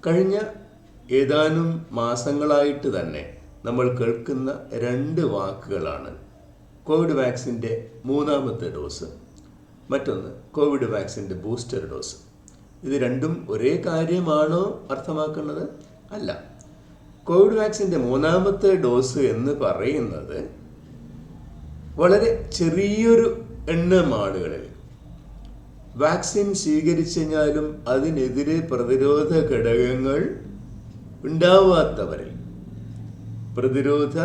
കഴിഞ്ഞ ഏതാനും മാസങ്ങളായിട്ട് തന്നെ നമ്മൾ കേൾക്കുന്ന രണ്ട് വാക്കുകളാണ് കോവിഡ് വാക്സിൻ്റെ മൂന്നാമത്തെ ഡോസ്, മറ്റൊന്ന് കോവിഡ് വാക്സിൻ്റെ ബൂസ്റ്റർ ഡോസ്. ഇത് രണ്ടും ഒരേ കാര്യമാണോ അർത്ഥമാക്കുന്നത്? അല്ല. കോവിഡ് വാക്സിൻ്റെ മൂന്നാമത്തെ ഡോസ് എന്ന് പറയുന്നത് വളരെ ചെറിയൊരു എണ്ണം ആളുകളിൽ വാക്സിൻ സ്വീകരിച്ചു കഴിഞ്ഞാലും അതിനെതിരെ പ്രതിരോധ ഘടകങ്ങൾ ഉണ്ടാവാത്തവരിൽ, പ്രതിരോധ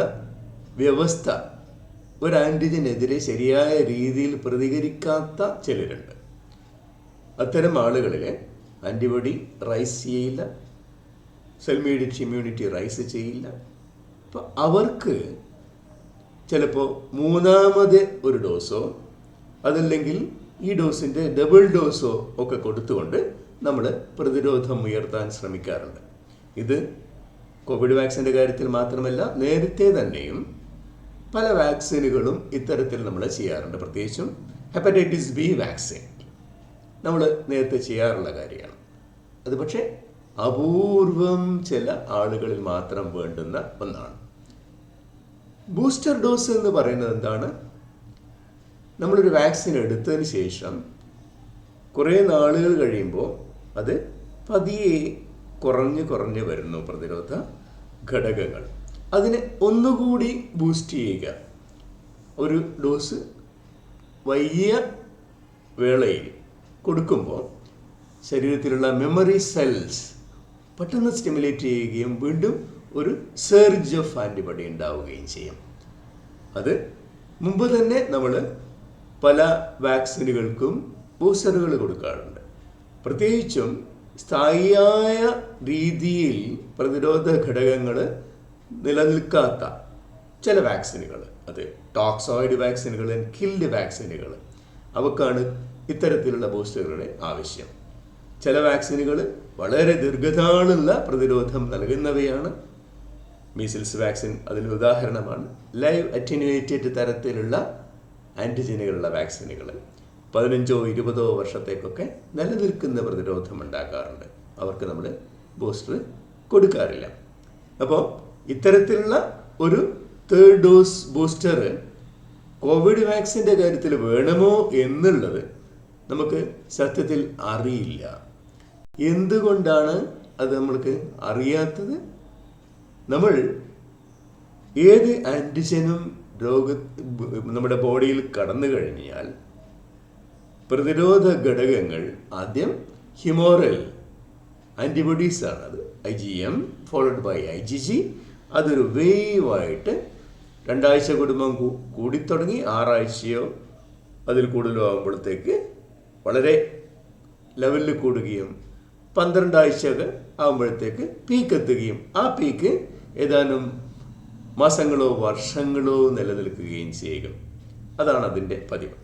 വ്യവസ്ഥ ഒരു ആൻറ്റിജനെതിരെ ശരിയായ രീതിയിൽ പ്രതികരിക്കാത്ത ചിലരുണ്ട്. അത്തരം ആളുകളിൽ ആൻറ്റിബോഡി റൈസ് ചെയ്യില്ല, സെൽ മീഡിയേറ്റഡ് ഇമ്മ്യൂണിറ്റി റൈസ് ചെയ്യില്ല. അപ്പോൾ അവർക്ക് ചിലപ്പോൾ മൂന്നാമത് ഒരു ഡോസോ അതല്ലെങ്കിൽ ഈ ഡോസിൻ്റെ ഡബിൾ ഡോസോ ഒക്കെ കൊടുത്തുകൊണ്ട് നമ്മൾ പ്രതിരോധം ഉയർത്താൻ ശ്രമിക്കാറുണ്ട്. ഇത് കോവിഡ് വാക്സിൻ്റെ കാര്യത്തിൽ മാത്രമല്ല, നേരത്തെ തന്നെയും പല വാക്സിനുകളും ഇത്തരത്തിൽ നമ്മൾ ചെയ്യാറുണ്ട്. പ്രത്യേകിച്ചും ഹെപ്പറ്റൈറ്റിസ് ബി വാക്സിൻ നമ്മൾ നേരത്തെ ചെയ്യാറുള്ള കാര്യമാണ്. അത് പക്ഷേ അപൂർവം ചില ആളുകളിൽ മാത്രം വേണ്ടുന്ന ഒന്നാണ്. ബൂസ്റ്റർ ഡോസ് എന്ന് പറയുന്നത് എന്താണ്? നമ്മളൊരു വാക്സിൻ എടുത്തതിന് ശേഷം കുറേ നാളുകൾ കഴിയുമ്പോൾ അത് പതിയെ കുറഞ്ഞ് വരുന്നു പ്രതിരോധ ഘടകങ്ങൾ. അതിനെ ഒന്നുകൂടി ബൂസ്റ്റ് ചെയ്യുക. ഒരു ഡോസ് വലിയ വേളയിൽ കൊടുക്കുമ്പോൾ ശരീരത്തിലുള്ള മെമ്മറി സെൽസ് പെട്ടെന്ന് സ്റ്റിമുലേറ്റ് ചെയ്യുകയും വീണ്ടും ഒരു സർജ് ഓഫ് ആൻറ്റിബോഡി ഉണ്ടാവുകയും ചെയ്യും. അത് മുമ്പ് തന്നെ നമ്മൾ പല വാക്സിനുകൾക്കും ബൂസ്റ്ററുകൾ കൊടുക്കാറുണ്ട്. പ്രത്യേകിച്ചും സ്ഥായിയായ രീതിയിൽ പ്രതിരോധ ഘടകങ്ങൾ നിലനിൽക്കാത്ത ചില വാക്സിനുകൾ, അത് ടോക്സോയിഡ് വാക്സിനുകൾ, കിൽഡ് വാക്സിനുകൾ, അവക്കാണ് ഇത്തരത്തിലുള്ള ബൂസ്റ്ററുകളുടെ ആവശ്യം. ചില വാക്സിനുകൾ വളരെ ദീർഘനാളുള്ള പ്രതിരോധം നൽകുന്നവയാണ്. മീസിൽസ് വാക്സിൻ അതിന് ഉദാഹരണമാണ്. ലൈവ് അറ്റന്യൂവേറ്റഡ് തരത്തിലുള്ള ആൻറ്റിജനുകളുള്ള വാക്സിനുകൾ 15-20 വർഷത്തേക്കൊക്കെ നിലനിൽക്കുന്ന പ്രതിരോധം ഉണ്ടാക്കാറുണ്ട്. അവർക്ക് നമ്മൾ ബൂസ്റ്റർ കൊടുക്കാറില്ല. അപ്പോൾ ഇത്തരത്തിലുള്ള ഒരു തേർഡ് ഡോസ് ബൂസ്റ്റർ കോവിഡ് വാക്സിൻ്റെ കാര്യത്തിൽ വേണമോ എന്നുള്ളത് നമുക്ക് സത്യത്തിൽ അറിയില്ല. എന്തുകൊണ്ടാണ് അത് നമ്മൾക്ക് അറിയാത്തത്? നമ്മൾ ഏത് ആൻറ്റിജനും നമ്മുടെ ബോഡിയിൽ കടന്നു കഴിഞ്ഞാൽ പ്രതിരോധ ഘടകങ്ങൾ ആദ്യം ഹ്യൂമോറൽ ആൻറ്റിബോഡീസ് ആണ്. അത് IgM ഫോളോഡ് ബൈ IgG. അതൊരു വേവായിട്ട് 2 ആഴ്ച കൂടുമ്പം കൂടിത്തുടങ്ങി 6 ആഴ്ചയോ അതിൽ കൂടുതലോ ആകുമ്പോഴത്തേക്ക് വളരെ ലെവലിൽ കൂടുകയും 12 ആഴ്ചയൊക്കെ ആകുമ്പോഴത്തേക്ക് പീക്ക് എത്തുകയും ആ പീക്ക് ഏതാനും മാസങ്ങളോ വർഷങ്ങളോ നിലനിൽക്കുകയും ചെയ്യുക. അതാണ് അതിൻ്റെ പതിവ്.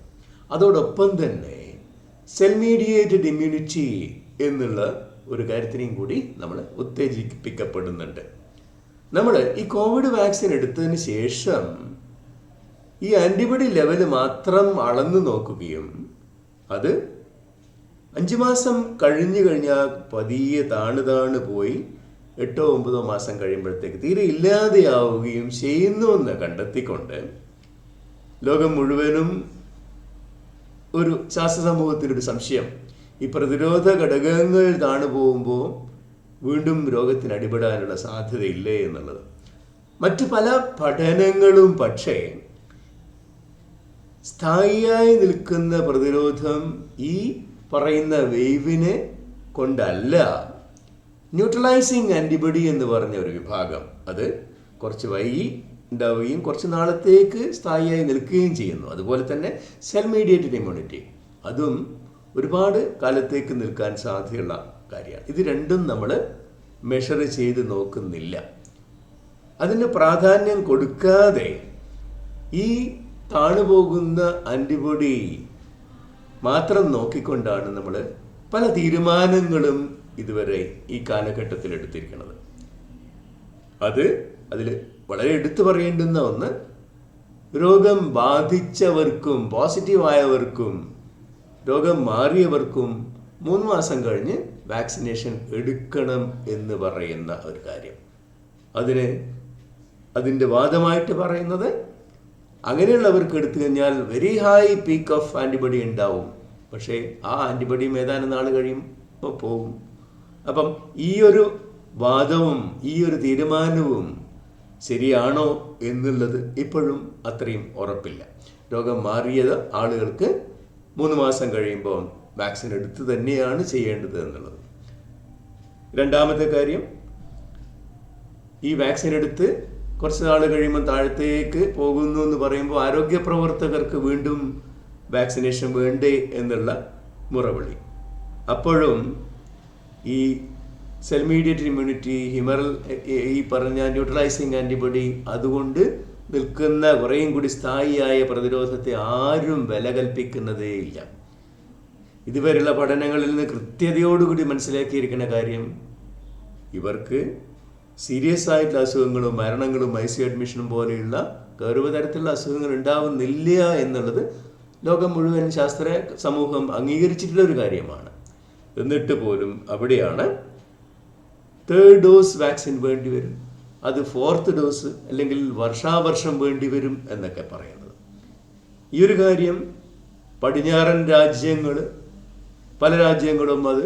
അതോടൊപ്പം തന്നെ സെൽ മീഡിയേറ്റഡ് ഇമ്മ്യൂണിറ്റി എന്നുള്ള ഒരു കാര്യത്തിനെയും കൂടി നമ്മൾ ഉത്തേജിപ്പിക്കപ്പെടുന്നുണ്ട്. നമ്മൾ ഈ കോവിഡ് വാക്സിൻ എടുത്തതിന് ശേഷം ഈ ആൻറ്റിബോഡി ലെവൽ മാത്രം അളന്നു നോക്കുകയും അത് 5 മാസം കഴിഞ്ഞു കഴിഞ്ഞാൽ പതിയെ താണു പോയി 8-9 മാസം കഴിയുമ്പോഴത്തേക്ക് തീരെ ഇല്ലാതെയാവുകയും ചെയ്യുന്നുവെന്ന് കണ്ടെത്തിക്കൊണ്ട് ലോകം മുഴുവനും ഒരു ശാസ്ത്ര സമൂഹത്തിനൊരു സംശയം, ഈ പ്രതിരോധ ഘടകങ്ങൾ താണു പോകുമ്പോൾ വീണ്ടും രോഗത്തിന് അടിപെടാനുള്ള സാധ്യതയില്ലേ എന്നുള്ളത്. മറ്റു പല പഠനങ്ങളും പക്ഷേ സ്ഥായിയായി നിൽക്കുന്ന പ്രതിരോധം ഈ പറയുന്ന വേവിനെ കൊണ്ടല്ല, ന്യൂട്രലൈസിങ് ആൻറ്റിബോഡി എന്ന് പറഞ്ഞ ഒരു വിഭാഗം അത് കുറച്ച് വൈകി ഉണ്ടാവുകയും കുറച്ച് നാളത്തേക്ക് സ്ഥായിയായി നിൽക്കുകയും ചെയ്യുന്നു. അതുപോലെ തന്നെ സെൽ മീഡിയേറ്റഡ് ഇമ്മ്യൂണിറ്റി, അതും ഒരുപാട് കാലത്തേക്ക് നിൽക്കാൻ സാധ്യതയുള്ള കാര്യമാണ്. ഇത് രണ്ടും നമ്മൾ മെഷർ ചെയ്ത് നോക്കുന്നില്ല. അതിന് പ്രാധാന്യം കൊടുക്കാതെ ഈ താണുപോകുന്ന ആൻറ്റിബോഡി മാത്രം നോക്കിക്കൊണ്ടാണ് നമ്മൾ പല തീരുമാനങ്ങളും ഇതുവരെ ഈ കാലഘട്ടത്തിൽ എടുത്തിരിക്കുന്നത്. അതിൽ വളരെ എടുത്തു പറയേണ്ടുന്ന ഒന്ന്, രോഗം ബാധിച്ചവർക്കും പോസിറ്റീവായവർക്കും രോഗം മാറിയവർക്കും 3 മാസം കഴിഞ്ഞ് വാക്സിനേഷൻ എടുക്കണം എന്ന് പറയുന്ന ഒരു കാര്യം. അതിൻ്റെ വാദമായിട്ട് പറയുന്നത് അങ്ങനെയുള്ളവർക്ക് എടുത്തു കഴിഞ്ഞാൽ very high peak of antibody ഉണ്ടാവും, പക്ഷേ ആ ആൻറ്റിബോഡിയും ഏതാനും നാൾ കഴിയുമ്പോൾ പോകും. അപ്പം ഈ ഒരു വാദവും ഈ ഒരു തീരുമാനവും ശരിയാണോ എന്നുള്ളത് ഇപ്പോഴും അത്രയും ഉറപ്പില്ല. രോഗം മാറിയത് ആളുകൾക്ക് 3 മാസം കഴിയുമ്പോൾ വാക്സിൻ എടുത്ത് തന്നെയാണ് ചെയ്യേണ്ടത് എന്നുള്ളത്. രണ്ടാമത്തെ കാര്യം, ഈ വാക്സിൻ എടുത്ത് കുറച്ച് നാൾ കഴിയുമ്പോൾ താഴത്തേക്ക് പോകുന്നു എന്ന് പറയുമ്പോൾ ആരോഗ്യ പ്രവർത്തകർക്ക് വീണ്ടും വാക്സിനേഷൻ വേണ്ടേ എന്നുള്ള മുറവിളി. അപ്പോഴും ഈ സെൽ മീഡിയേറ്റഡ് ഇമ്മ്യൂണിറ്റി, ഈ പറഞ്ഞ ന്യൂട്രലൈസിങ് ആൻറ്റിബോഡി, അതുകൊണ്ട് നിൽക്കുന്ന കുറേയും കൂടി സ്ഥായിയായ പ്രതിരോധത്തെ ആരും വില കൽപ്പിക്കുന്നതേ ഇല്ല. ഇതുവരെയുള്ള പഠനങ്ങളിൽ നിന്ന് കൃത്യതയോടുകൂടി മനസ്സിലാക്കിയിരിക്കുന്ന കാര്യം, ഇവർക്ക് സീരിയസ് ആയിട്ടുള്ള അസുഖങ്ങളും മരണങ്ങളും ICU അഡ്മിഷനും പോലെയുള്ള ഗൗരവ തരത്തിലുള്ള അസുഖങ്ങൾ ഉണ്ടാവുന്നില്ല എന്നുള്ളത് ലോകം മുഴുവൻ ശാസ്ത്ര സമൂഹം അംഗീകരിച്ചിട്ടുള്ള ഒരു കാര്യമാണ്. എന്നിട്ട് പോലും അവിടെയാണ് 3rd ഡോസ് വാക്സിൻ വേണ്ടി വരും, അത് 4th ഡോസ് അല്ലെങ്കിൽ വർഷാവർഷം വേണ്ടി വരും എന്നൊക്കെ പറയുന്നത്. ഈ ഒരു കാര്യം പടിഞ്ഞാറൻ രാജ്യങ്ങൾ, പല രാജ്യങ്ങളും അത്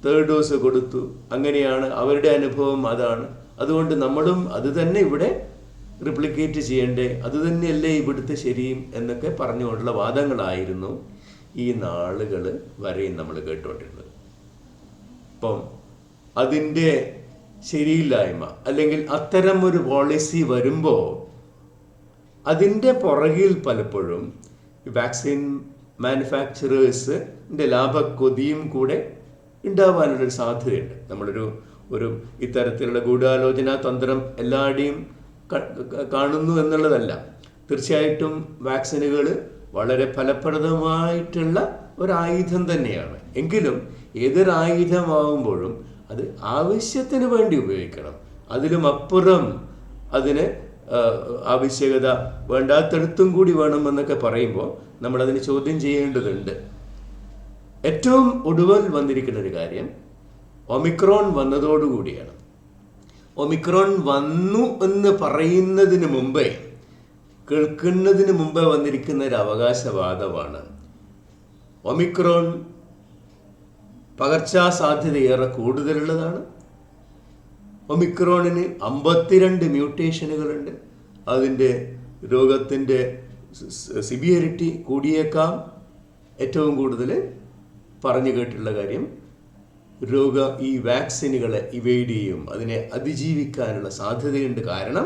3rd ഡോസ് കൊടുത്തു, അങ്ങനെയാണ് അവരുടെ അനുഭവം, അതാണ്. അതുകൊണ്ട് നമ്മളും അത് തന്നെ ഇവിടെ റിപ്ലിക്കേറ്റ് ചെയ്യണ്ടേ, അത് തന്നെയല്ലേ ഇവിടുത്തെ ശരിയും എന്നൊക്കെ പറഞ്ഞുകൊണ്ടുള്ള വാദങ്ങളായിരുന്നു ഈ നാളുകൾ വരെയും നമ്മൾ കേട്ടുകൊണ്ടിരുന്നത്. അപ്പം അതിൻ്റെ ശരിയില്ലായ്മ അല്ലെങ്കിൽ അത്തരം ഒരു പോളിസി വരുമ്പോൾ അതിൻ്റെ പുറകിൽ പലപ്പോഴും വാക്സിൻ മാനുഫാക്ചറേഴ്സിൻ്റെ ലാഭക്കൊതിയും കൂടെ ഉണ്ടാവാനുള്ളൊരു സാധ്യതയുണ്ട്. ഒരു ഇത്തരത്തിലുള്ള ഗൂഢാലോചനാ തന്ത്രം എല്ലാവരുടെയും കാണുന്നു എന്നുള്ളതല്ല. തീർച്ചയായിട്ടും വാക്സിനുകൾ വളരെ ഫലപ്രദമായിട്ടുള്ള ഒരായുധം തന്നെയാണ്. എങ്കിലും ഏതൊരായുധമാവുമ്പോഴും അത് ആവശ്യത്തിന് വേണ്ടി ഉപയോഗിക്കണം. അതിലും അപ്പുറം അതിന് ആവശ്യകത വേണ്ടാത്തടത്തും കൂടി വേണമെന്നൊക്കെ പറയുമ്പോൾ നമ്മളതിന് ചോദ്യം ചെയ്യേണ്ടതുണ്ട്. ഏറ്റവും ഒടുവിൽ വന്നിരിക്കുന്ന ഒരു കാര്യം ഒമിക്രോൺ വന്നതോടുകൂടിയാണ്. ഒമിക്രോൺ വന്നു എന്ന് പറയുന്നതിന് മുമ്പേ, കേൾക്കുന്നതിന് മുമ്പേ വന്നിരിക്കുന്ന ഒരു അവകാശവാദമാണ് ഒമിക്രോൺ പകർച്ചാ സാധ്യത ഏറെ കൂടുതലുള്ളതാണ്. ഒമിക്രോണിന് 52 മ്യൂട്ടേഷനുകളുണ്ട്. അതിൻ്റെ രോഗത്തിൻ്റെ സിവിയറിറ്റി കൂടിയേക്കാം. ഏറ്റവും കൂടുതൽ പറഞ്ഞു കേട്ടിട്ടുള്ള കാര്യം, ഈ വാക്സിനുകളെ ഇവൈഡ് ചെയ്യും, അതിനെ അതിജീവിക്കാനുള്ള സാധ്യതയുണ്ട്. കാരണം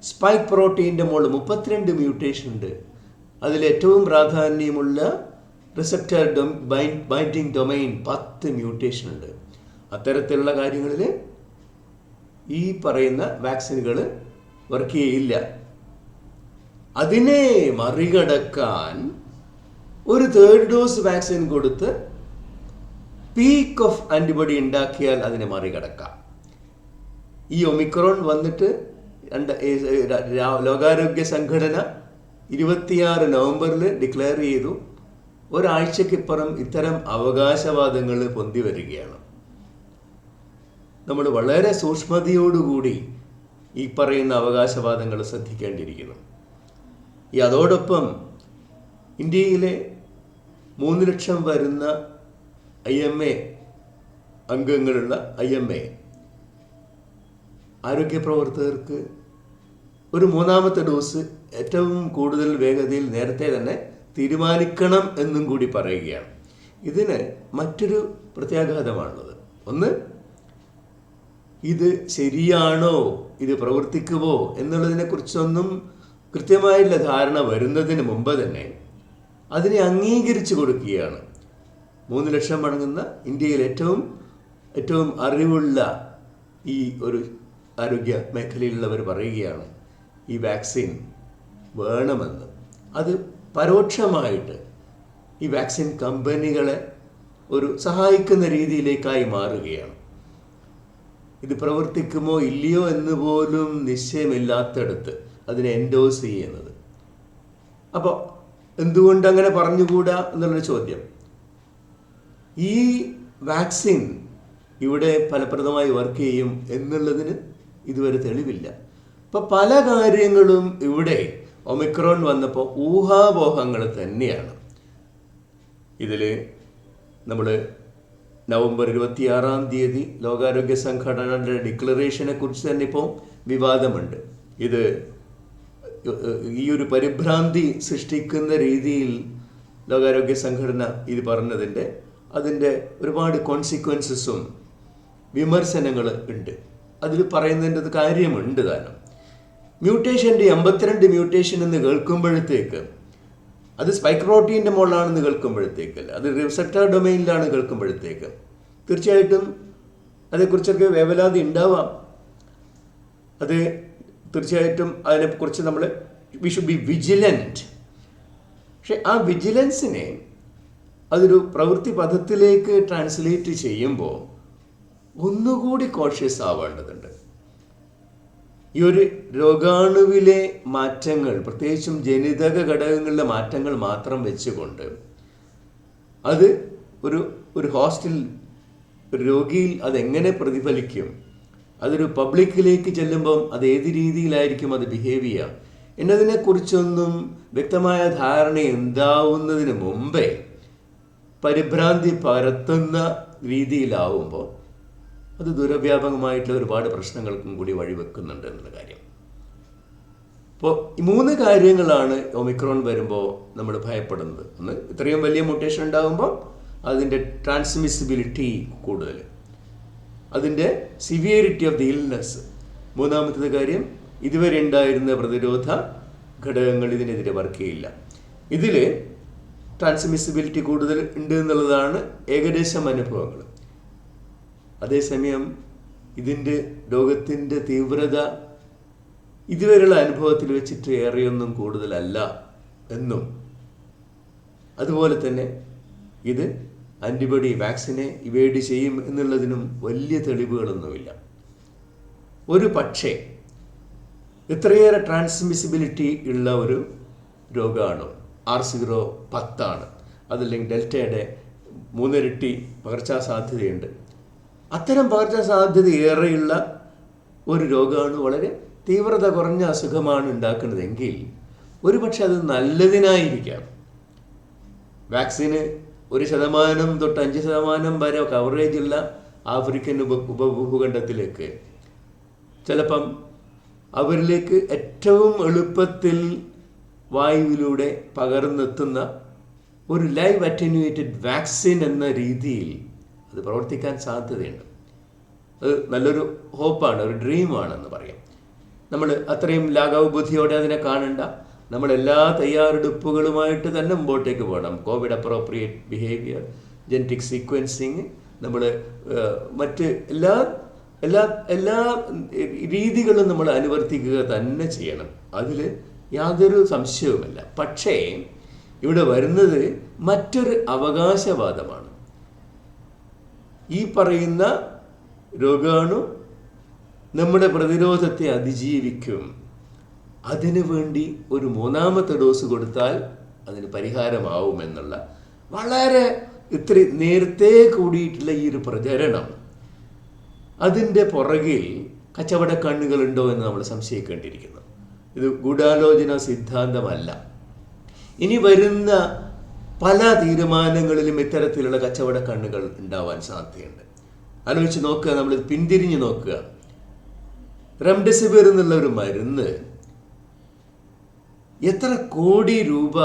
സ്പൈക്ക് പ്രോട്ടീൻ്റെ മുകളിൽ 32 മ്യൂട്ടേഷൻ ഉണ്ട്. അതിലേറ്റവും പ്രാധാന്യമുള്ള റിസപ്റ്റർ ബൈൻഡിങ് ഡൊമൈൻ 10 മ്യൂട്ടേഷൻ ഉണ്ട്. അത്തരത്തിലുള്ള കാര്യങ്ങളിൽ ഈ പറയുന്ന വാക്സിനുകൾ വർക്ക് ചെയ്യില്ല. അതിനെ മറികടക്കാൻ ഒരു 3rd ഡോസ് വാക്സിൻ കൊടുത്ത് പീക്ക് ഓഫ് ആൻറ്റിബോഡി ഉണ്ടാക്കിയാൽ അതിനെ മറികടക്കാം. ഈ ഒമിക്രോൺ വന്നിട്ട് ലോകാരോഗ്യ സംഘടന 26 നവംബറിൽ ഡിക്ലെയർ ചെയ്തു. ഒരാഴ്ചക്കിപ്പുറം ഇത്തരം അവകാശവാദങ്ങൾ പൊന്തി വരികയാണ്. നമ്മൾ വളരെ സൂക്ഷ്മതയോടുകൂടി ഈ പറയുന്ന അവകാശവാദങ്ങൾ ശ്രദ്ധിക്കേണ്ടിയിരിക്കുന്നു. അതോടൊപ്പം ഇന്ത്യയിലെ 3 ലക്ഷം വരുന്ന IMA അംഗങ്ങളുള്ള IMA ആരോഗ്യ പ്രവർത്തകർക്ക് ഒരു 3ാമത്തെ ഡോസ് ഏറ്റവും കൂടുതൽ വേഗതയിൽ നേരത്തെ തന്നെ തീരുമാനിക്കണം എന്നും കൂടി പറയുകയാണ്. ഇതിന് മറ്റൊരു പ്രത്യാഘാതമാണുള്ളത്. ഒന്ന്, ഇത് ശരിയാണോ, ഇത് പ്രവർത്തിക്കുമോ എന്നുള്ളതിനെക്കുറിച്ചൊന്നും കൃത്യമായിട്ടുള്ള ധാരണ വരുന്നതിന് മുമ്പ് തന്നെ അതിനെ അംഗീകരിച്ചു കൊടുക്കുകയാണ്. 3 ലക്ഷം അടങ്ങുന്ന ഇന്ത്യയിൽ ഏറ്റവും അറിവുള്ള ഈ ഒരു ആരോഗ്യ മേഖലയിലുള്ളവർ പറയുകയാണ് ഈ വാക്സിൻ വേണമെന്ന്. അത് പരോക്ഷമായിട്ട് ഈ വാക്സിൻ കമ്പനികളെ ഒരു സഹായിക്കുന്ന രീതിയിലേക്കായി മാറുകയാണ്. ഇത് പ്രവർത്തിക്കുമോ ഇല്ലയോ എന്ന് പോലും നിശ്ചയമില്ലാത്തടത്ത് അതിനെ എൻഡോസ് ചെയ്യുന്നത്. അപ്പോൾ എന്തുകൊണ്ട് അങ്ങനെ പറഞ്ഞുകൂടാ എന്നുള്ളൊരു ചോദ്യം. ഈ വാക്സിൻ ഇവിടെ ഫലപ്രദമായി വർക്ക് ചെയ്യും എന്നുള്ളതിന് ഇതുവരെ തെളിവില്ല. അപ്പോൾ പല കാര്യങ്ങളും ഇവിടെ ഒമിക്രോൺ വന്നപ്പോൾ ഊഹാപോഹങ്ങൾ തന്നെയാണ്. ഇതിൽ നമ്മൾ നവംബർ 26 ലോകാരോഗ്യ സംഘടനയുടെ ഡിക്ലറേഷനെ കുറിച്ച് തന്നെ ഇപ്പോൾ വിവാദമുണ്ട്. ഇത് ഈ ഒരു പരിഭ്രാന്തി സൃഷ്ടിക്കുന്ന രീതിയിൽ ലോകാരോഗ്യ സംഘടന ഇത് പറഞ്ഞതിൻ്റെ അതിൻ്റെ ഒരുപാട് കോൺസിക്വൻസസും വിമർശനങ്ങൾ ഉണ്ട്. അതിൽ പറയുന്നതിൻ്റെ കാര്യമുണ്ട് താനും. മ്യൂട്ടേഷൻ്റെ 52 മ്യൂട്ടേഷൻ എന്ന് കേൾക്കുമ്പോഴത്തേക്ക് അത് സ്പൈക്ക് പ്രോട്ടീൻ്റെ മുകളിലാണെന്ന് കേൾക്കുമ്പോഴത്തേക്കല്ല, അത് റിസപ്റ്റർ ഡൊമൈനിലാണ് കേൾക്കുമ്പോഴത്തേക്ക് തീർച്ചയായിട്ടും അതേക്കുറിച്ചൊക്കെ വേവലാതി ഉണ്ടാവാം. അത് തീർച്ചയായിട്ടും അതിനെക്കുറിച്ച് നമ്മൾ വി ഷുഡ് ബി വിജിലൻറ്റ്. പക്ഷെ ആ വിജിലൻസിനെ അതൊരു പ്രവൃത്തി പദത്തിലേക്ക് ട്രാൻസ്ലേറ്റ് ചെയ്യുമ്പോൾ ഒന്നുകൂടി കോഷ്യസ് ആവേണ്ടതുണ്ട്. ഈ ഒരു രോഗാണുവിലെ മാറ്റങ്ങൾ, പ്രത്യേകിച്ചും ജനിതക ഘടകങ്ങളിലെ മാറ്റങ്ങൾ മാത്രം വെച്ചുകൊണ്ട് അത് ഒരു ഹോസ്റ്റൽ ഒരു രോഗിയിൽ അതെങ്ങനെ പ്രതിഫലിക്കും, അതൊരു പബ്ലിക്കിലേക്ക് ചെല്ലുമ്പം അത് ഏത് രീതിയിലായിരിക്കും അത് ബിഹേവ് ചെയ്യുക എന്നതിനെക്കുറിച്ചൊന്നും വ്യക്തമായ ധാരണ ഉണ്ടാവുന്നതിന് മുമ്പേ പരിഭ്രാന്തി പരത്തുന്ന രീതിയിലാവുമ്പോൾ അത് ദുരവ്യാപകമായിട്ടുള്ള ഒരുപാട് പ്രശ്നങ്ങൾക്കും കൂടി വഴിവെക്കുന്നുണ്ട് എന്നുള്ള കാര്യം. അപ്പോൾ ഈ 3 കാര്യങ്ങളാണ് ഒമിക്രോൺ വരുമ്പോൾ നമ്മൾ ഭയപ്പെടുന്നത്. ഒന്ന്, ഇത്രയും വലിയ മ്യൂട്ടേഷൻ ഉണ്ടാകുമ്പോൾ അതിൻ്റെ ട്രാൻസ്മിസിബിലിറ്റി കൂടുതൽ, അതിൻ്റെ സിവിയറിറ്റി ഓഫ് ദി ഇൽനെസ്. മൂന്നാമത്തത് കാര്യം, ഇതുവരെ ഉണ്ടായിരുന്ന പ്രതിരോധ ഘടകങ്ങൾ ഇതിനെതിരെ വർക്ക് ചെയ്യില്ല. ഇതിൽ ട്രാൻസ്മിസിബിലിറ്റി കൂടുതൽ ഉണ്ട് എന്നുള്ളതാണ് ഏകദേശം അനുഭവങ്ങൾ. അതേസമയം ഇതിൻ്റെ രോഗത്തിൻ്റെ തീവ്രത ഇതുവരെയുള്ള അനുഭവത്തിൽ വെച്ചിട്ട് ഏറെയൊന്നും കൂടുതലല്ല എന്നും, അതുപോലെ തന്നെ ഇത് ആൻറ്റിബോഡി വാക്സിനെ ഇവേഡ് ചെയ്യും എന്നുള്ളതിനും വലിയ തെളിവുകളൊന്നുമില്ല. ഒരു പക്ഷേ ഇത്രയേറെ ട്രാൻസ്മിസിബിലിറ്റി ഉള്ള ഒരു രോഗമാണ് R010, അതല്ലെങ്കിൽ ഡെൽറ്റയുടെ 3 ഇരട്ടി പകർച്ചാ സാധ്യതയുണ്ട്. അത്തരം പകർച്ചാ സാധ്യത ഏറെയുള്ള ഒരു രോഗമാണ് വളരെ തീവ്രത കുറഞ്ഞ അസുഖമാണ് ഉണ്ടാക്കുന്നതെങ്കിൽ ഒരു പക്ഷെ അത് നല്ലതിനായിരിക്കാം. വാക്സിന് 1% തൊട്ട് 5% വരെ കവറേജ് ഉള്ള ആഫ്രിക്കൻ ഉപഭൂഖണ്ഡത്തിലേക്ക് ചിലപ്പം അവരിലേക്ക് ഏറ്റവും എളുപ്പത്തിൽ വായുവിലൂടെ പകർന്നെത്തുന്ന ഒരു ലൈവ് അറ്റന്യൂവേറ്റഡ് വാക്സിൻ എന്ന രീതിയിൽ അത് പ്രവർത്തിക്കാൻ സാധ്യതയുണ്ട്. അത് നല്ലൊരു ഹോപ്പാണ്, ഒരു ഡ്രീമാണെന്ന് പറയാം. നമ്മൾ അത്രയും ലാഘവ ബുദ്ധിയോടെ അതിനെ കാണണ്ട. നമ്മളെല്ലാ തയ്യാറെടുപ്പുകളുമായിട്ട് തന്നെ മുമ്പോട്ടേക്ക് പോകണം. Covid appropriate behaviour, genetic sequencing, നമ്മൾ മറ്റ് എല്ലാ രീതികളും നമ്മൾ അനുവർത്തിക്കുക തന്നെ ചെയ്യണം. അതിൽ യാതൊരു സംശയവുമില്ല. പക്ഷേ ഇവിടെ വരുന്നത് മറ്റൊരു അവകാശവാദമാണ്. ഈ പറയുന്ന രോഗാണു നമ്മുടെ പ്രതിരോധത്തെ അതിജീവിക്കും, അതിനു വേണ്ടി ഒരു 3ാമത്തെ ഡോസ് കൊടുത്താൽ അതിന് പരിഹാരമാവുമെന്നുള്ള വളരെ ഇത്തിരി നേരത്തെ കൂടിയിട്ടുള്ള ഈ ഒരു പ്രചരണം, അതിൻ്റെ പുറകിൽ കച്ചവട കണ്ണുകളുണ്ടോ എന്ന് നമ്മൾ സംശയിക്കേണ്ടിയിരിക്കുന്നു. ഇത് ഗൂഢാലോചന സിദ്ധാന്തമല്ല. ഇനി വരുന്ന പല തീരുമാനങ്ങളിലും ഇത്തരത്തിലുള്ള കച്ചവട കണ്ണുകൾ ഉണ്ടാവാൻ സാധ്യതയുണ്ട്. ആലോചിച്ച് നോക്കുക, നമ്മൾ പിന്തിരിഞ്ഞ് നോക്കുക. റെംഡെസിവിർ എന്നുള്ള ഒരു മരുന്ന് എത്ര കോടി രൂപ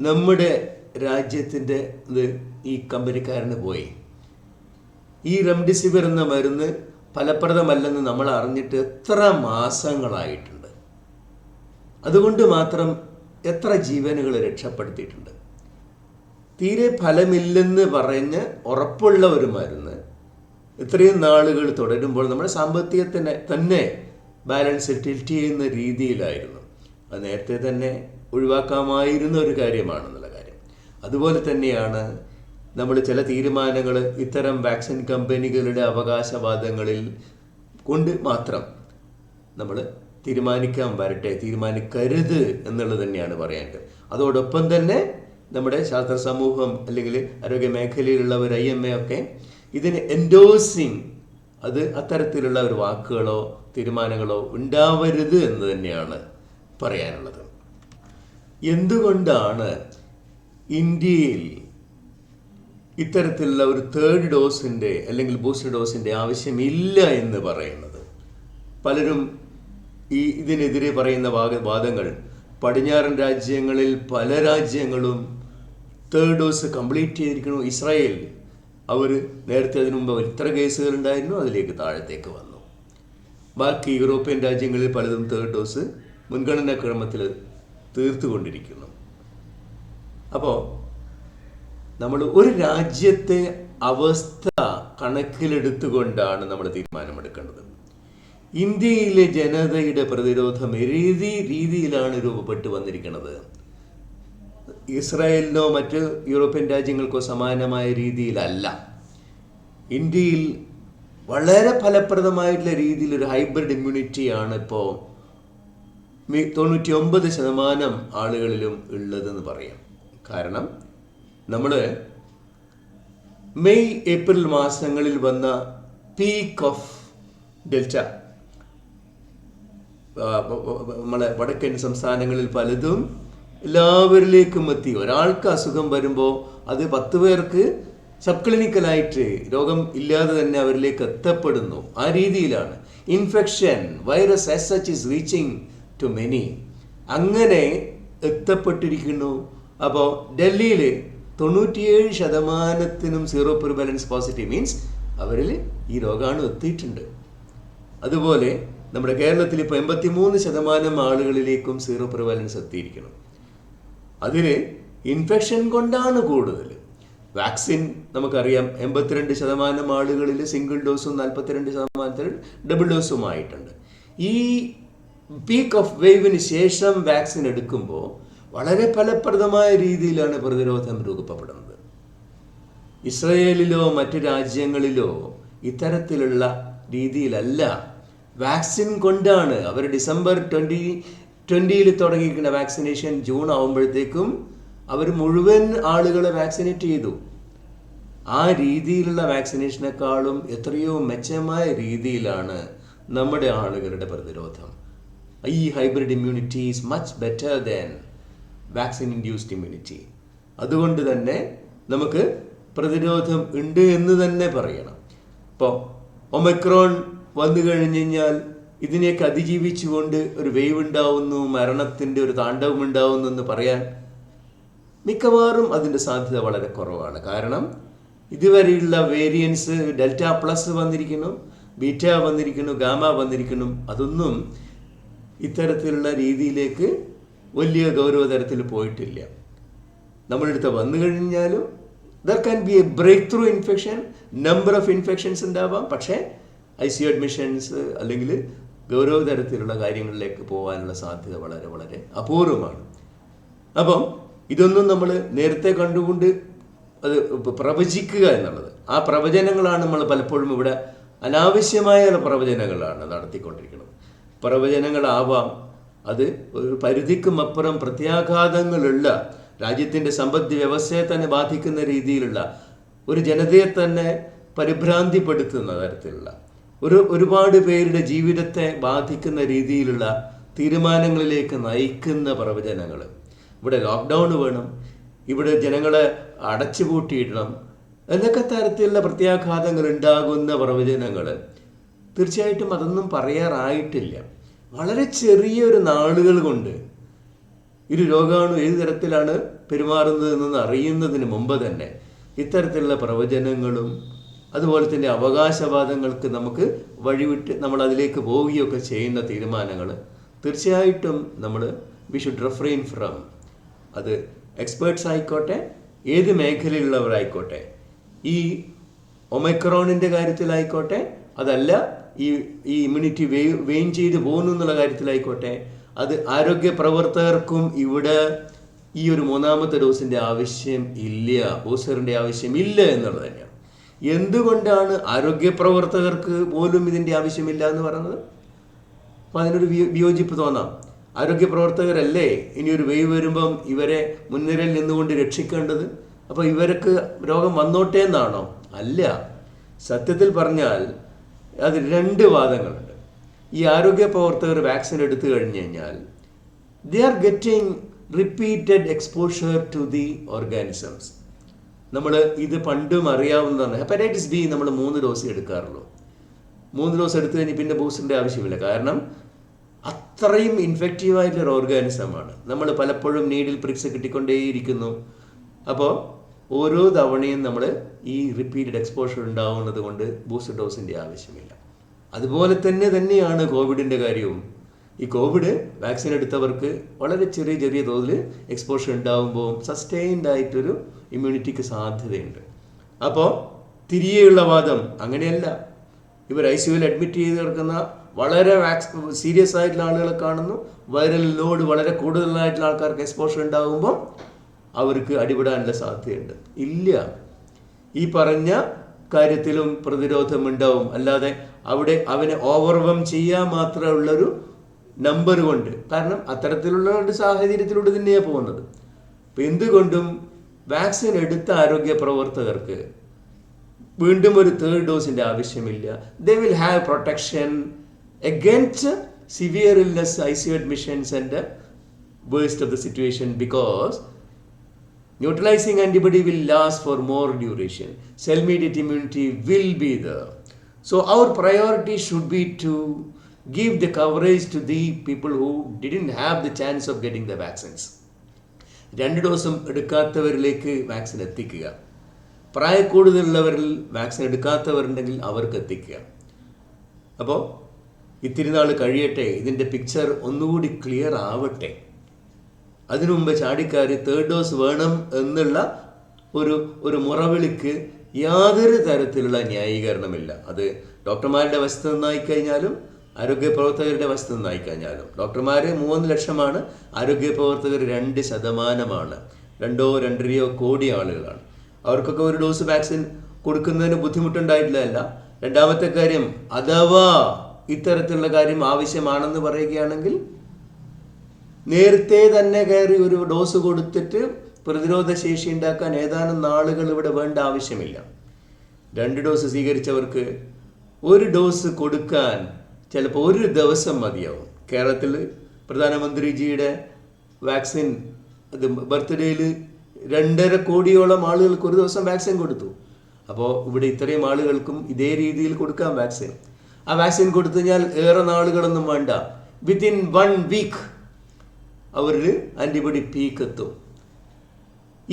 നമ്മുടെ രാജ്യത്തിൻ്റെ ഈ കമ്പനിക്കാരന് പോയി. ഈ റെംഡെസിവിർ എന്ന മരുന്ന് ഫലപ്രദമല്ലെന്ന് നമ്മൾ അറിഞ്ഞിട്ട് എത്ര മാസങ്ങളായിട്ടുണ്ട്. അതുകൊണ്ട് മാത്രം എത്ര ജീവനുകൾ രക്ഷപ്പെടുത്തിയിട്ടുണ്ട്. തീരെ ഫലമില്ലെന്ന് പറഞ്ഞ് ഉറപ്പുള്ള ഒരു മരുന്ന് ഇത്രയും നാളുകൾ തുടരുമ്പോൾ നമ്മുടെ സാമ്പത്തികത്തിനെ തന്നെ ബാലൻസ് ടിൽറ്റ് ചെയ്യുന്ന രീതിയിലായിരുന്നു. അത് നേരത്തെ തന്നെ ഒഴിവാക്കാമായിരുന്ന ഒരു കാര്യമാണെന്നുള്ള കാര്യം. അതുപോലെ തന്നെയാണ് നമ്മൾ ചില തീരുമാനങ്ങൾ ഇത്തരം വാക്സിൻ കമ്പനികളുടെ അവകാശവാദങ്ങളിൽ കൊണ്ട് മാത്രം നമ്മൾ തീരുമാനിക്കരുത് എന്നുള്ളത് തന്നെയാണ് പറയേണ്ടത്. അതോടൊപ്പം തന്നെ നമ്മുടെ ശാസ്ത്ര സമൂഹം അല്ലെങ്കിൽ ആരോഗ്യ മേഖലയിലുള്ളവർ IMA ഒക്കെ ഇതിന് എൻഡോസിങ്, അത് അത്തരത്തിലുള്ള ഒരു വാക്കുകളോ തീരുമാനങ്ങളോ ഉണ്ടാവരുത് എന്ന് തന്നെയാണ് പറയാനുള്ളത്. എന്തുകൊണ്ടാണ് ഇന്ത്യയിൽ ഇത്തരത്തിലുള്ള ഒരു തേർഡ് ഡോസിൻ്റെ അല്ലെങ്കിൽ ബൂസ്റ്റർ ഡോസിൻ്റെ ആവശ്യമില്ല എന്ന് പറയുന്നത്? പലരും ഇതിനെതിരെ പറയുന്ന വാദങ്ങൾ, പടിഞ്ഞാറൻ രാജ്യങ്ങളിൽ പല രാജ്യങ്ങളും തേർഡ് ഡോസ് കംപ്ലീറ്റ് ചെയ്തിരിക്കുന്നു. ഇസ്രായേൽ അവർ നേരത്തെ അതിനു മുമ്പ് ഇത്ര കേസുകൾ ഉണ്ടായിരുന്നു, അതിലേക്ക് താഴത്തേക്ക് വന്നു. ബാക്കി യൂറോപ്യൻ രാജ്യങ്ങളിൽ പലതും തേർഡ് ഡോസ് മുൻഗണനാ ക്രമത്തിൽ തീർത്തുകൊണ്ടിരിക്കുന്നു. അപ്പോൾ നമ്മൾ ഒരു രാജ്യത്തെ അവസ്ഥ കണക്കിലെടുത്തുകൊണ്ടാണ് നമ്മൾ തീരുമാനമെടുക്കേണ്ടത്. ഇന്ത്യയിലെ ജനതയുടെ പ്രതിരോധം രീതിയിലാണ് രൂപപ്പെട്ടു വന്നിരിക്കുന്നത്. ഇസ്രായേലിനോ മറ്റ് യൂറോപ്യൻ രാജ്യങ്ങൾക്കോ സമാനമായ രീതിയിലല്ല. ഇന്ത്യയിൽ വളരെ ഫലപ്രദമായിട്ടുള്ള രീതിയിൽ ഒരു ഹൈബ്രിഡ് ഇമ്മ്യൂണിറ്റിയാണ് ഇപ്പോൾ 99% ആളുകളിലും ഉള്ളതെന്ന് പറയാം. കാരണം നമ്മൾ മെയ് ഏപ്രിൽ മാസങ്ങളിൽ വന്ന പീക്ക് ഓഫ് ഡെൽറ്റ നമ്മളെ വടക്കൻ സംസ്ഥാനങ്ങളിൽ പലതും എല്ലാവരിലേക്കും എത്തി. ഒരാൾക്ക് അസുഖം വരുമ്പോൾ അത് 10 പേർക്ക് സബ് ക്ലിനിക്കലായിട്ട് രോഗം ഇല്ലാതെ തന്നെ അവരിലേക്ക് എത്തപ്പെടുന്നു. ആ രീതിയിലാണ് infection, virus as such is reaching to many. അങ്ങനെ എത്തപ്പെട്ടിരിക്കുന്നു. അപ്പോൾ ഡൽഹിയിൽ 97% സീറോ പ്രിവാലൻസ് പോസിറ്റീവ് മീൻസ് അവരിൽ ഈ രോഗാണു എത്തിയിട്ടുണ്ട്. അതുപോലെ നമ്മുടെ കേരളത്തിൽ ഇപ്പോൾ 83% ആളുകളിലേക്കും സീറോ പ്രിവാലൻസ് എത്തിയിരിക്കണം. അതിൽ ഇൻഫെക്ഷൻ കൊണ്ടാണ് കൂടുതൽ. വാക്സിൻ നമുക്കറിയാം 82% ആളുകളിൽ സിംഗിൾ ഡോസും 42% ഡബിൾ ഡോസുമായിട്ടുണ്ട്. ഈ പീക്ക് ഓഫ് വേവിന് ശേഷം വാക്സിൻ എടുക്കുമ്പോൾ വളരെ ഫലപ്രദമായ രീതിയിലാണ് പ്രതിരോധം രൂപപ്പെടുന്നത്. ഇസ്രയേലിലോ മറ്റ് രാജ്യങ്ങളിലോ ഇത്തരത്തിലുള്ള രീതിയിലല്ല. വാക്സിൻ കൊണ്ടാണ്. അവർ ഡിസംബർ 2020 തുടങ്ങിയിരിക്കുന്ന വാക്സിനേഷൻ ജൂൺ ആകുമ്പോഴത്തേക്കും അവർ മുഴുവൻ ആളുകളെ വാക്സിനേറ്റ് ചെയ്തു. ആ രീതിയിലുള്ള വാക്സിനേഷനേക്കാളും എത്രയോ മെച്ചമായ രീതിയിലാണ് നമ്മുടെ ആളുകളുടെ പ്രതിരോധം. ഈ hybrid immunity is much better than vaccine induced immunity. അതുകൊണ്ട് തന്നെ നമുക്ക് പ്രതിരോധം ഉണ്ട് എന്ന് തന്നെ പറയണം. ഇപ്പോൾ ഒമിക്രോൺ വന്നു കഴിഞ്ഞ് കഴിഞ്ഞാൽ ഇതിനെയൊക്കെ അതിജീവിച്ചുകൊണ്ട് ഒരു വേവ് ഉണ്ടാവുന്നു, മരണത്തിൻ്റെ ഒരു താണ്ഡവം ഉണ്ടാവുന്നു എന്ന് പറയാൻ മിക്കവാറും അതിൻ്റെ സാധ്യത വളരെ കുറവാണ്. കാരണം ഇതുവരെയുള്ള വേരിയൻസ് ഡെൽറ്റ പ്ലസ് വന്നിരിക്കുന്നു, ബീറ്റ വന്നിരിക്കുന്നു, ഗാമ വന്നിരിക്കുന്നു. അതൊന്നും ഇത്തരത്തിലുള്ള രീതിയിലേക്ക് വലിയ ഗൗരവതരത്തിൽ പോയിട്ടില്ല. നമ്മളെടുത്ത് വന്നു കഴിഞ്ഞാലും there can be a breakthrough infection, number of infections ഉണ്ടാവാം. പക്ഷേ ICU അഡ്മിഷൻസ് അല്ലെങ്കിൽ ഗൗരവതരത്തിലുള്ള കാര്യങ്ങളിലേക്ക് പോകാനുള്ള സാധ്യത വളരെ വളരെ അപൂർവമാണ്. അപ്പം ഇതൊന്നും നമ്മൾ നേരത്തെ കണ്ടുകൊണ്ട് അത് പ്രവചിക്കുക എന്നുള്ളത്, ആ പ്രവചനങ്ങളാണ് നമ്മൾ പലപ്പോഴും ഇവിടെ അനാവശ്യമായ പ്രവചനങ്ങളാണ് നടത്തിക്കൊണ്ടിരിക്കുന്നത്. പ്രവചനങ്ങളാവാം, അത് ഒരു പരിധിക്കും അപ്പുറം പ്രത്യാഘാതങ്ങളുള്ള, രാജ്യത്തിൻ്റെ സമ്പദ് വ്യവസ്ഥയെ തന്നെ ബാധിക്കുന്ന രീതിയിലുള്ള, ഒരു ജനതയെ തന്നെ പരിഭ്രാന്തിപ്പെടുത്തുന്ന തരത്തിലുള്ള, ഒരുപാട് പേരുടെ ജീവിതത്തെ ബാധിക്കുന്ന രീതിയിലുള്ള തീരുമാനങ്ങളിലേക്ക് നയിക്കുന്ന പ്രവചനങ്ങൾ. ഇവിടെ ലോക്ക്ഡൗൺ വേണം, ഇവിടെ ജനങ്ങളെ അടച്ചുപൂട്ടിയിടണം എന്നൊക്കെ തരത്തിലുള്ള പ്രത്യാഘാതങ്ങൾ ഉണ്ടാകുന്ന പ്രവചനങ്ങൾ തീർച്ചയായിട്ടും അതൊന്നും പറയാറായിട്ടില്ല. വളരെ ചെറിയൊരു നാളുകൾ കൊണ്ട് ഒരു രോഗാണു ഏത് തരത്തിലാണ് പെരുമാറുന്നതെന്ന് അറിയുന്നതിന് മുമ്പ് തന്നെ ഇത്തരത്തിലുള്ള പ്രവചനങ്ങളും അതുപോലെ തന്നെ അവകാശവാദങ്ങൾക്ക് നമുക്ക് വഴിവിട്ട് നമ്മൾ അതിലേക്ക് പോവുകയൊക്കെ ചെയ്യുന്ന തീരുമാനങ്ങൾ തീർച്ചയായിട്ടും വി ഷുഡ് റിഫ്രെയിൻ ഫ്രം. അത് എക്സ്പേർട്സ് ആയിക്കോട്ടെ, ഏത് മേഖലയിലുള്ളവരായിക്കോട്ടെ, ഈ ഒമിക്രോണിൻ്റെ കാര്യത്തിലായിക്കോട്ടെ, അതല്ല ഈ ഇമ്മ്യൂണിറ്റി വെയിൻ ചെയ്ത് പോകുന്നു എന്നുള്ള കാര്യത്തിലായിക്കോട്ടെ, അത് ആരോഗ്യ പ്രവർത്തകർക്കും ഇവിടെ ഈ ഒരു 3ാമത്തെ ഡോസിൻ്റെ ആവശ്യം ഇല്ല, ബൂസ്റ്ററിൻ്റെ ആവശ്യം ഇല്ല എന്നുള്ളത് തന്നെയാണ്. എന്തുകൊണ്ടാണ് ആരോഗ്യ പ്രവർത്തകർക്ക് പോലും ഇതിൻ്റെ ആവശ്യമില്ല എന്ന് പറയുന്നത്? അപ്പോൾ അതിനൊരു വിയോജിപ്പ് തോന്നാം. ആരോഗ്യ പ്രവർത്തകരല്ലേ ഇനി ഒരു വേവ് വരുമ്പം ഇവരെ മുൻനിരയിൽ നിന്നുകൊണ്ട് രക്ഷിക്കേണ്ടത്? അപ്പോൾ ഇവർക്ക് രോഗം വന്നോട്ടെ എന്നാണോ? അല്ല. സത്യത്തിൽ പറഞ്ഞാൽ അത് രണ്ട് വാദങ്ങളുണ്ട്. ഈ ആരോഗ്യ പ്രവർത്തകർ വാക്സിൻ എടുത്തു കഴിഞ്ഞു കഴിഞ്ഞാൽ they are getting repeated exposure to the organisms. നമ്മൾ ഇത് പണ്ടും അറിയാവുന്നതാണ്. ഹെപ്പറ്റൈറ്റിസ് ബി നമ്മൾ 3 ഡോസ് എടുക്കാറുള്ളൂ. 3 ഡോസ് എടുത്തു കഴിഞ്ഞ് പിന്നെ ബൂസ്റ്ററിൻ്റെ ആവശ്യമില്ല. കാരണം അത്രയും ഇൻഫെക്റ്റീവായിട്ടുള്ളൊരു ഓർഗാനിസമാണ്. നമ്മൾ പലപ്പോഴും നീഡിൽ പ്രിക്സ് കിട്ടിക്കൊണ്ടേയിരിക്കുന്നു. അപ്പോൾ ഓരോ തവണയും നമ്മൾ ഈ റിപ്പീറ്റഡ് എക്സ്പോഷർ ഉണ്ടാവുന്നത് കൊണ്ട് ബൂസ്റ്റർ ഡോസിൻ്റെ ആവശ്യമില്ല. അതുപോലെ തന്നെയാണ് കോവിഡിൻ്റെ കാര്യവും. ഈ കോവിഡ് വാക്സിൻ എടുത്തവർക്ക് വളരെ ചെറിയ തോതിൽ എക്സ്പോഷർ ഉണ്ടാകുമ്പോൾ സസ്റ്റെയിൻഡ് ആയിട്ടൊരു ഇമ്മ്യൂണിറ്റിക്ക് സാധ്യതയുണ്ട്. അപ്പോൾ തിരികെയുള്ള വാദം അങ്ങനെയല്ല. ഇവർ ICUവിൽ അഡ്മിറ്റ് ചെയ്ത് കിടക്കുന്ന വളരെ സീരിയസ് ആയിട്ടുള്ള ആളുകളെ കാണുന്നു. വൈറൽ ലോഡ് വളരെ കൂടുതലായിട്ടുള്ള ആൾക്കാർക്ക് എക്സ്പോഷർ ഉണ്ടാകുമ്പോൾ അവർക്ക് അടിപെടാനുള്ള സാധ്യതയുണ്ട്. ഇല്ല, ഈ പറഞ്ഞ കാര്യത്തിലും പ്രതിരോധം ഉണ്ടാവും. അല്ലാതെ അവിടെ അവനെ ഓവർവം ചെയ്യാൻ മാത്രമുള്ളൊരു നമ്പർ കൊണ്ട്, കാരണം അത്തരത്തിലുള്ള ഒരു സാഹചര്യത്തിലൂടെ തന്നെയാണ് പോകുന്നത്. അപ്പം എന്തുകൊണ്ടും വാക്സിൻ എടുത്ത ആരോഗ്യ പ്രവർത്തകർക്ക് വീണ്ടും ഒരു 3rd ഡോസിൻ്റെ ആവശ്യമില്ല. They will have protection against severe illness, ICU admissions and the worst of the situation, because neutralizing antibody will last for more duration. Cell-mediated immunity will be there. So our priority should be to give the coverage to the people who didn't have the chance of getting the vaccines. 2 ഡോസും എടുക്കാത്തവരിലേക്ക് vaccine എത്തിക്കുക. പ്രായക്കൂടുതലുള്ളവരിൽ vaccine എടുക്കാത്തവരുണ്ടെങ്കിൽ അവർക്ക് എത്തിക്കുക. അപ്പോൾ ഇത്തിരി നാൾ കഴിയട്ടെ, ഇതിൻ്റെ picture ഒന്നുകൂടി clear ആവട്ടെ. അതിനു മുമ്പ് ചാടിക്കാരി 3rd ഡോസ് വേണം എന്നുള്ള ഒരു മുറവിളിക്ക് യാതൊരു തരത്തിലുള്ള ന്യായീകരണമില്ല. അത് ഡോക്ടർമാരുടെ വശത്ത് നിന്നായിക്കഴിഞ്ഞാലും ആരോഗ്യ പ്രവർത്തകരുടെ വശത്ത് നിന്നായിക്കഴിഞ്ഞാലും. ഡോക്ടർമാർ 3 ലക്ഷമാണ്, ആരോഗ്യ പ്രവർത്തകർ 2%, 2-2.5 കോടി ആളുകളാണ്. അവർക്കൊക്കെ ഒരു ഡോസ് വാക്സിൻ കൊടുക്കുന്നതിന് ബുദ്ധിമുട്ടുണ്ടായിട്ടില്ല. രണ്ടാമത്തെ കാര്യം, അഥവാ ഇത്തരത്തിലുള്ള കാര്യം ആവശ്യമാണെന്ന് പറയുകയാണെങ്കിൽ നേരത്തെ തന്നെ കയറി ഒരു ഡോസ് കൊടുത്തിട്ട് പ്രതിരോധ ശേഷി ഉണ്ടാക്കാൻ ഏതാനും നാളുകൾ ഇവിടെ വേണ്ട ആവശ്യമില്ല. 2 ഡോസ് സ്വീകരിച്ചവർക്ക് 1 ഡോസ് കൊടുക്കാൻ ചിലപ്പോൾ 1 ദിവസം മതിയാവും. കേരളത്തിൽ പ്രധാനമന്ത്രിജിയുടെ വാക്സിൻ അത് ബർത്ത്ഡേയിൽ 2.5 കോടിയോളം ആളുകൾക്ക് 1 ദിവസം വാക്സിൻ കൊടുത്തു. അപ്പോൾ ഇവിടെ ഇത്രയും ആളുകൾക്കും ഇതേ രീതിയിൽ കൊടുക്കാം വാക്സിൻ. ആ വാക്സിൻ കൊടുത്തു കഴിഞ്ഞാൽ ഏറെ നാളുകളൊന്നും വേണ്ട, വിത്തിൻ 1 വീക്ക് അവരിൽ ആൻറ്റിബോഡി പീക്ക് എത്തും.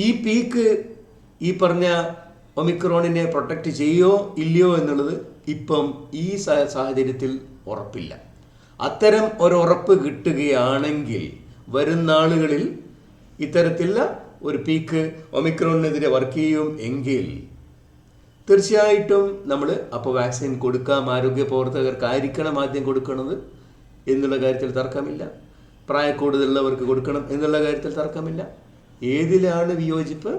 ഈ പീക്ക് ഈ പറഞ്ഞ ഒമിക്രോണിനെ പ്രൊട്ടക്റ്റ് ചെയ്യുമോ ഇല്ലയോ എന്നുള്ളത് ഇപ്പം ഈ സാഹചര്യത്തിൽ ഉറപ്പില്ല. അത്തരം ഒരുറപ്പ് കിട്ടുകയാണെങ്കിൽ വരും നാളുകളിൽ ഇത്തരത്തിലുള്ള ഒരു പീക്ക് ഒമിക്രോണിനെതിരെ വർക്ക് ചെയ്യും എങ്കിൽ തീർച്ചയായിട്ടും നമ്മൾ അപ്പോൾ വാക്സിൻ കൊടുക്കാം. ആരോഗ്യ പ്രവർത്തകർക്കായിരിക്കണം ആദ്യം കൊടുക്കുന്നത് എന്നുള്ള കാര്യത്തിൽ തർക്കമില്ല. പ്രായക്കൂടുതലുള്ളവർക്ക് കൊടുക്കണം എന്നുള്ള കാര്യത്തിൽ തർക്കമില്ല. ഏതിലാണ് വിയോജിപ്പ്?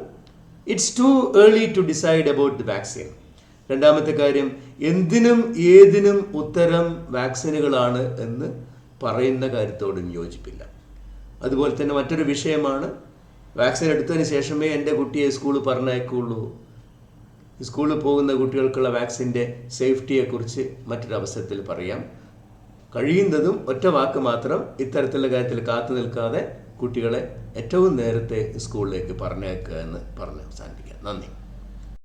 It's too early to decide about the vaccine. രണ്ടാമത്തെ കാര്യം, എന്തിനും ഏതിനും ഉത്തരം വാക്സിനുകളാണ് എന്ന് പറയുന്ന കാര്യത്തോടും യോജിപ്പില്ല. അതുപോലെ തന്നെ മറ്റൊരു വിഷയമാണ്, വാക്സിൻ എടുത്തതിന് ശേഷമേ എൻ്റെ കുട്ടിയെ സ്കൂളിൽ പറഞ്ഞയക്കുള്ളൂ. സ്കൂളിൽ പോകുന്ന കുട്ടികൾക്കുള്ള വാക്സിൻ്റെ സേഫ്റ്റിയെക്കുറിച്ച് മറ്റൊരവസരത്തിൽ പറയാം. കഴിയുന്നതും ഒറ്റ വാക്ക് മാത്രം, ഇത്തരത്തിലുള്ള കാര്യത്തിൽ കാത്തു നിൽക്കാതെ കുട്ടികളെ ഏറ്റവും നേരത്തെ സ്കൂളിലേക്ക് പറഞ്ഞയക്കുക എന്ന് പറഞ്ഞ് അവസാനിപ്പിക്കാം. നന്ദി.